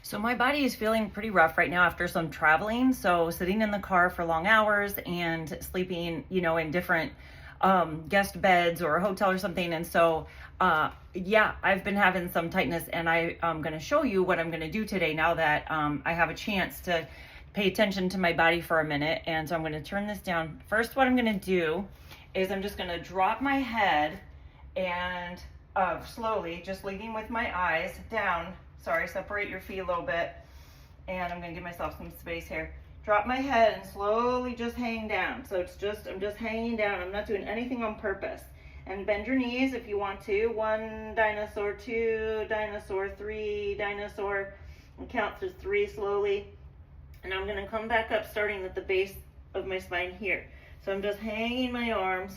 So my body is feeling pretty rough right now after some traveling. So sitting in the car for long hours and sleeping, in different guest beds or a hotel or something. And so, yeah, I've been having some tightness, and I'm going to show you what I'm going to do today now that I have a chance to pay attention to my body for a minute. And so I'm going to turn this down. First, what I'm going to do is I'm just going to drop my head and slowly, just leading with my eyes down. Sorry, separate your feet a little bit. And I'm gonna give myself some space here. Drop my head and slowly just hang down. So I'm just hanging down. I'm not doing anything on purpose. And bend your knees if you want to. 1 dinosaur, 2 dinosaur, 3 dinosaur. And count to 3 slowly. And I'm gonna come back up starting at the base of my spine here. So I'm just hanging my arms.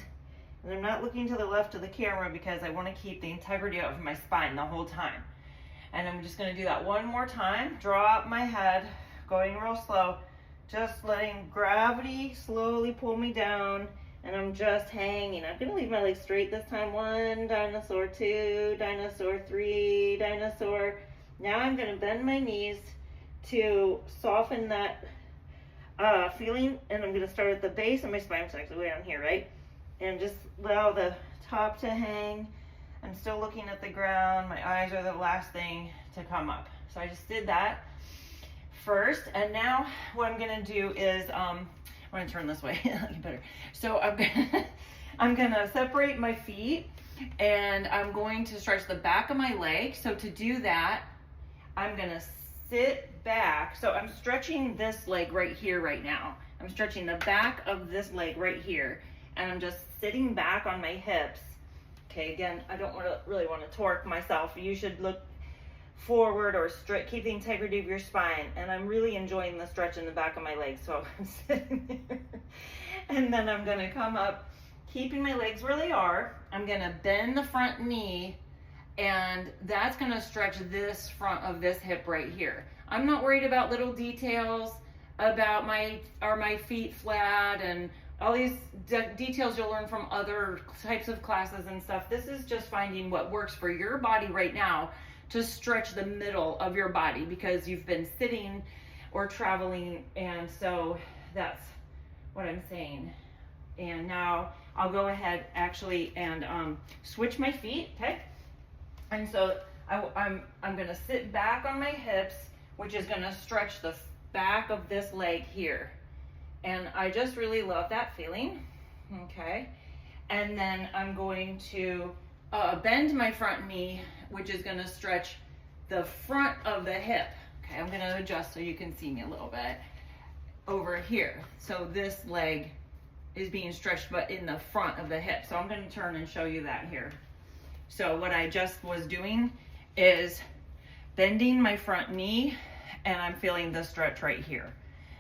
And I'm not looking to the left of the camera because I wanna keep the integrity of my spine the whole time. And I'm just going to do that one more time. Drop my head, going real slow, just letting gravity slowly pull me down, and I'm just hanging. I'm going to leave my legs straight this time. 1 dinosaur, 2 dinosaur, 3 dinosaur. Now I'm going to bend my knees to soften that feeling, and I'm going to start at the base of my spine, so actually way down here, right? And just allow the top to hang. I'm still looking at the ground. My eyes are the last thing to come up. So I just did that first. And now what I'm gonna do is, I'm gonna turn this way, better. So I'm gonna separate my feet, and I'm going to stretch the back of my leg. So to do that, I'm gonna sit back. So I'm stretching this leg right here right now. I'm stretching the back of this leg right here. And I'm just sitting back on my hips. Okay, again, I don't really want to torque myself. You should look forward or straight, keep the integrity of your spine. And I'm really enjoying the stretch in the back of my legs. So I'm sitting there. And then I'm going to come up, keeping my legs where they are. I'm going to bend the front knee, and that's going to stretch this front of this hip right here. I'm not worried about little details about are my feet flat and all these details you'll learn from other types of classes and stuff. This is just finding what works for your body right now to stretch the middle of your body, because you've been sitting or traveling, and so that's what I'm saying. And now I'll go ahead actually and switch my feet, okay? And so I'm gonna sit back on my hips, which is gonna stretch the back of this leg here. And I just really love that feeling, okay? And then I'm going to bend my front knee, which is gonna stretch the front of the hip. Okay, I'm gonna adjust so you can see me a little bit over here. So this leg is being stretched, but in the front of the hip. So I'm gonna turn and show you that here. So what I just was doing is bending my front knee, and I'm feeling the stretch right here.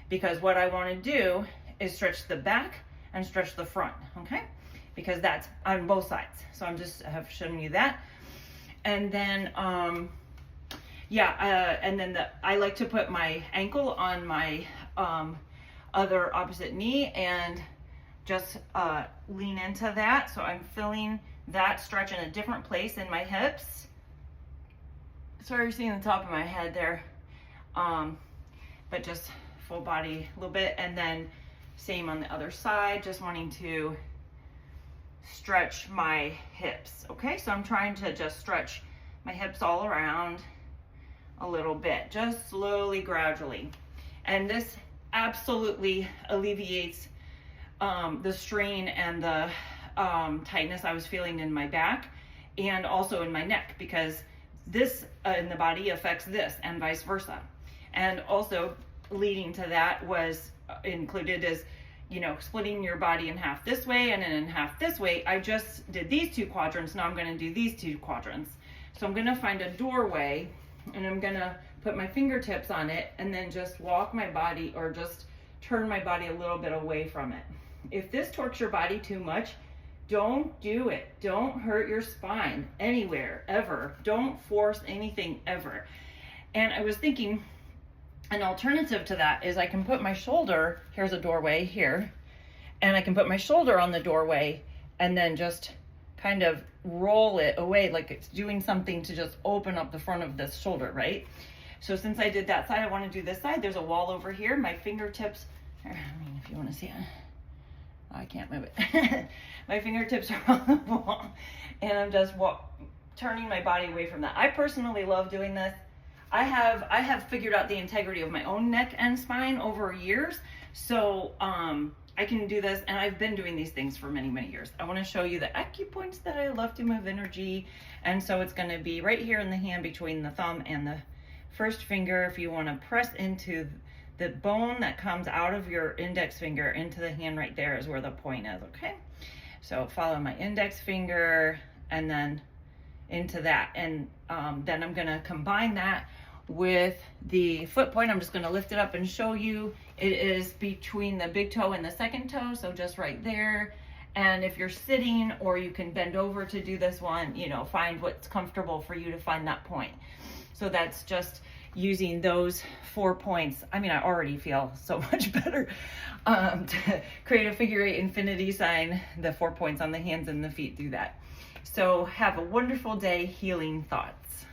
Because what I want to do is stretch the back and stretch the front, okay? Because that's on both sides. So I'm just have shown you that. And then, and then I like to put my ankle on my other opposite knee and just lean into that. So I'm feeling that stretch in a different place in my hips. Sorry, you're seeing the top of my head there. But just full body a little bit, and then same on the other side, just wanting to stretch my hips. Okay, so I'm trying to just stretch my hips all around a little bit, just slowly, gradually. And this absolutely alleviates the strain and the tightness I was feeling in my back and also in my neck, because this in the body affects this and vice versa. And also leading to that was included is, splitting your body in half this way and then in half this way. I just did these 2 quadrants. Now I'm going to do these 2 quadrants. So I'm going to find a doorway, and I'm going to put my fingertips on it and then just walk my body, or just turn my body a little bit away from it. If this torques your body too much, don't do it. Don't hurt your spine anywhere, ever. Don't force anything, ever. And I was thinking, an alternative to that is I can put my shoulder, here's a doorway here, and I can put my shoulder on the doorway and then just kind of roll it away like it's doing something to just open up the front of this shoulder, right? So since I did that side, I want to do this side. There's a wall over here. My fingertips, I mean, if you want to see it, I can't move it. My fingertips are on the wall, and I'm just turning my body away from that. I personally love doing this. I have figured out the integrity of my own neck and spine over years, so I can do this, and I've been doing these things for many, many years. I want to show you the acupoints that I love to move energy, and so it's going to be right here in the hand between the thumb and the first finger. If you want to press into the bone that comes out of your index finger into the hand, right there is where the point is, okay? So follow my index finger and then into that, and then I'm going to combine that with the foot point. I'm just going to lift it up and show you. It is between the big toe and the second toe, so just right there. And if you're sitting, or you can bend over to do this one, you know, find what's comfortable for you to find that point. So that's just using those 4 points. I mean, I already feel so much better to create a figure 8 infinity sign. The 4 points on the hands and the feet do that. So have a wonderful day. Healing thoughts.